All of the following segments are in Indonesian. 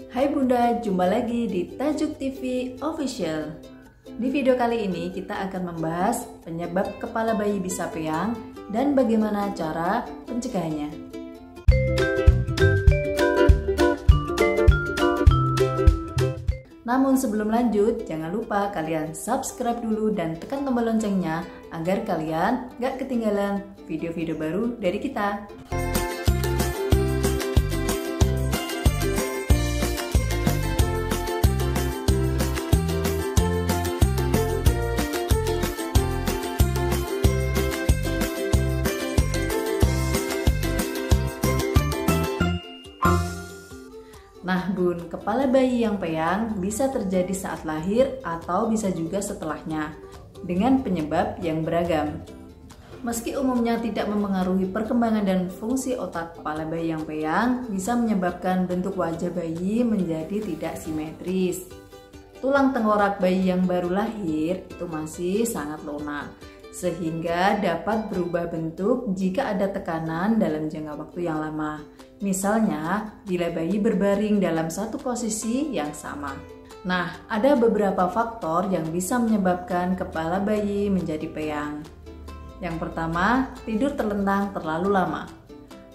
Hai Bunda, jumpa lagi di Tajuk TV Official. Di video kali ini kita akan membahas penyebab kepala bayi bisa peyang dan bagaimana cara pencegahannya. Namun sebelum lanjut, jangan lupa kalian subscribe dulu dan tekan tombol loncengnya agar kalian gak ketinggalan video-video baru dari kita. Nah Bun, kepala bayi yang peyang bisa terjadi saat lahir atau bisa juga setelahnya dengan penyebab yang beragam. Meski umumnya tidak memengaruhi perkembangan dan fungsi otak, kepala bayi yang peyang bisa menyebabkan bentuk wajah bayi menjadi tidak simetris. Tulang tengkorak bayi yang baru lahir itu masih sangat lunak, sehingga dapat berubah bentuk jika ada tekanan dalam jangka waktu yang lama. Misalnya, bila bayi berbaring dalam satu posisi yang sama. Nah, ada beberapa faktor yang bisa menyebabkan kepala bayi menjadi peyang. Yang pertama, tidur terlentang terlalu lama.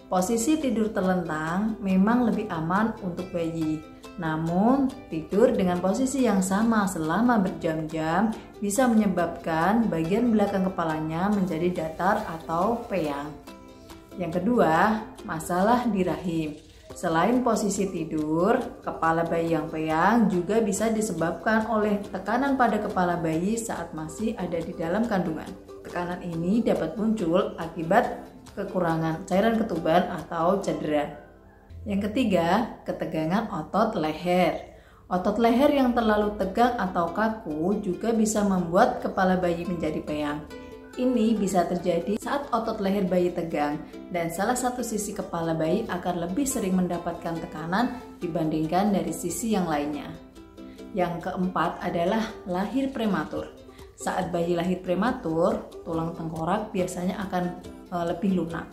Posisi tidur terlentang memang lebih aman untuk bayi. Namun, tidur dengan posisi yang sama selama berjam-jam bisa menyebabkan bagian belakang kepalanya menjadi datar atau peyang. Yang kedua, masalah di rahim. Selain posisi tidur, kepala bayi yang peyang juga bisa disebabkan oleh tekanan pada kepala bayi saat masih ada di dalam kandungan. Tekanan ini dapat muncul akibat kekurangan cairan ketuban atau cedera. Yang ketiga, ketegangan otot leher. Otot leher yang terlalu tegang atau kaku juga bisa membuat kepala bayi menjadi peyang. Ini bisa terjadi saat otot leher bayi tegang dan salah satu sisi kepala bayi akan lebih sering mendapatkan tekanan dibandingkan dari sisi yang lainnya. Yang keempat adalah lahir prematur. Saat bayi lahir prematur, tulang tengkorak biasanya akan lebih lunak.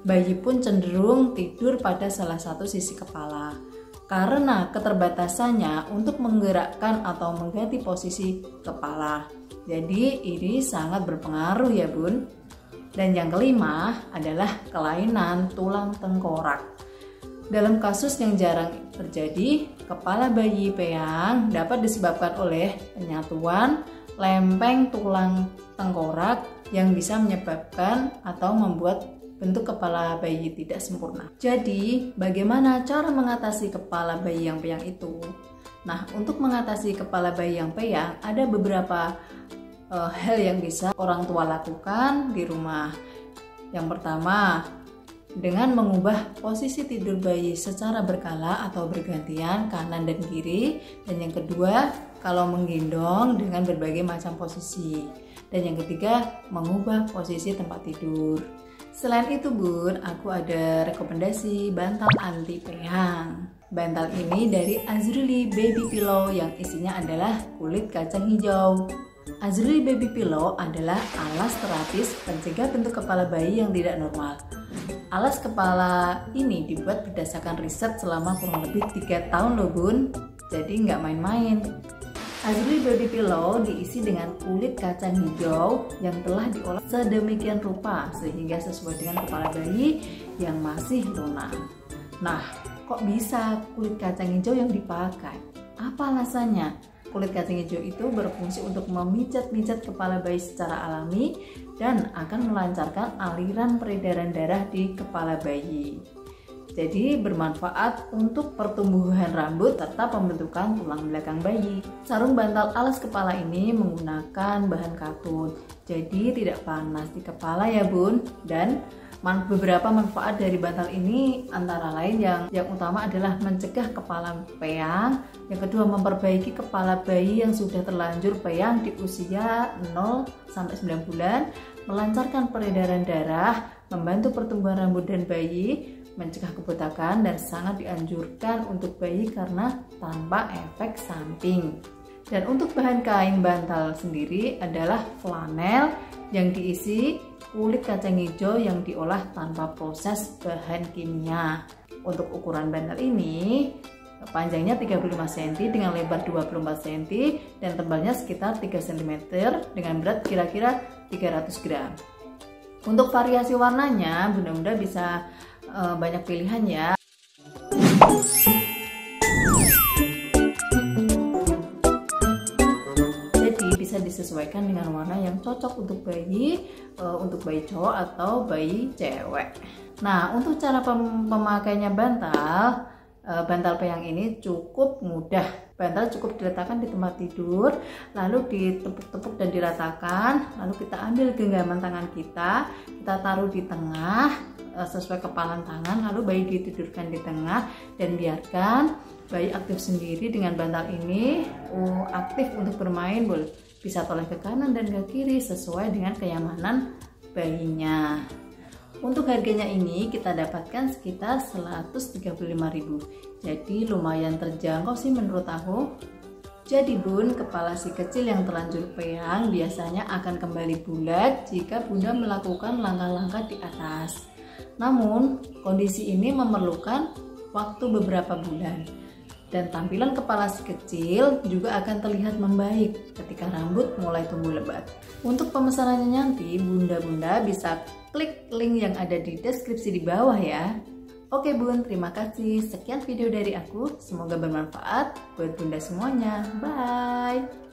Bayi pun cenderung tidur pada salah satu sisi kepala karena keterbatasannya untuk menggerakkan atau mengganti posisi kepala. Jadi ini sangat berpengaruh ya Bun. Dan yang kelima adalah kelainan tulang tengkorak. Dalam kasus yang jarang terjadi, kepala bayi peyang dapat disebabkan oleh penyatuan lempeng tulang tengkorak yang bisa menyebabkan atau membuat bentuk kepala bayi tidak sempurna. Jadi, bagaimana cara mengatasi kepala bayi yang peyang itu? Nah, untuk mengatasi kepala bayi yang peyang, ada beberapa hal yang bisa orang tua lakukan di rumah. Yang pertama, dengan mengubah posisi tidur bayi secara berkala atau bergantian kanan dan kiri. Dan yang kedua, kalau menggendong dengan berbagai macam posisi. Dan yang ketiga, mengubah posisi tempat tidur. Selain itu Bun, aku ada rekomendasi bantal anti peyang. Bantal ini dari Azruli Baby Pillow yang isinya adalah kulit kacang hijau. Azruli Baby Pillow adalah alas terapis pencegah bentuk kepala bayi yang tidak normal. Alas kepala ini dibuat berdasarkan riset selama kurang lebih 3 tahun loh Bun, jadi nggak main-main. Azruli Baby Pillow diisi dengan kulit kacang hijau yang telah diolah sedemikian rupa sehingga sesuai dengan kepala bayi yang masih lunak. Nah, kok bisa kulit kacang hijau yang dipakai? Apa alasannya? Kulit kacang hijau itu berfungsi untuk memijat-mijat kepala bayi secara alami dan akan melancarkan aliran peredaran darah di kepala bayi. Jadi bermanfaat untuk pertumbuhan rambut serta pembentukan tulang belakang bayi. Sarung bantal alas kepala ini menggunakan bahan katun, jadi tidak panas di kepala ya Bun. Dan beberapa manfaat dari bantal ini antara lain yang utama adalah mencegah kepala peyang. Yang kedua, memperbaiki kepala bayi yang sudah terlanjur peyang di usia 0-9 bulan, melancarkan peredaran darah, membantu pertumbuhan rambut dan bayi, mencegah kebotakan, dan sangat dianjurkan untuk bayi karena tanpa efek samping. Dan untuk bahan kain bantal sendiri adalah flanel yang diisi kulit kacang hijau yang diolah tanpa proses bahan kimia. Untuk ukuran bantal ini Panjangnya 35 cm dengan lebar 24 cm dan tebalnya sekitar 3 cm dengan berat kira-kira 300 gram. Untuk variasi warnanya, bunda-bunda bisa banyak pilihan ya. Jadi bisa disesuaikan dengan warna yang cocok untuk bayi cowok atau bayi cewek. Nah, untuk cara pemakainya bantal peyang ini cukup mudah. Bantal cukup diletakkan di tempat tidur, lalu ditepuk-tepuk dan diratakan, lalu kita ambil genggaman tangan kita taruh di tengah sesuai kepalan tangan, lalu bayi ditidurkan di tengah dan biarkan bayi aktif sendiri dengan bantal ini. Aktif untuk bermain, bisa toleh ke kanan dan ke kiri sesuai dengan kenyamanan bayinya. Untuk harganya ini kita dapatkan sekitar 135.000. Jadi lumayan terjangkau sih menurut aku. Jadi bun, kepala si kecil yang terlanjur peyang biasanya akan kembali bulat jika bunda melakukan langkah-langkah di atas. Namun kondisi ini memerlukan waktu beberapa bulan. Dan tampilan kepala si kecil juga akan terlihat membaik ketika rambut mulai tumbuh lebat. Untuk pemesanannya nanti bunda-bunda bisa klik link yang ada di deskripsi di bawah ya. Oke bun, terima kasih. Sekian video dari aku. Semoga bermanfaat buat bunda semuanya. Bye.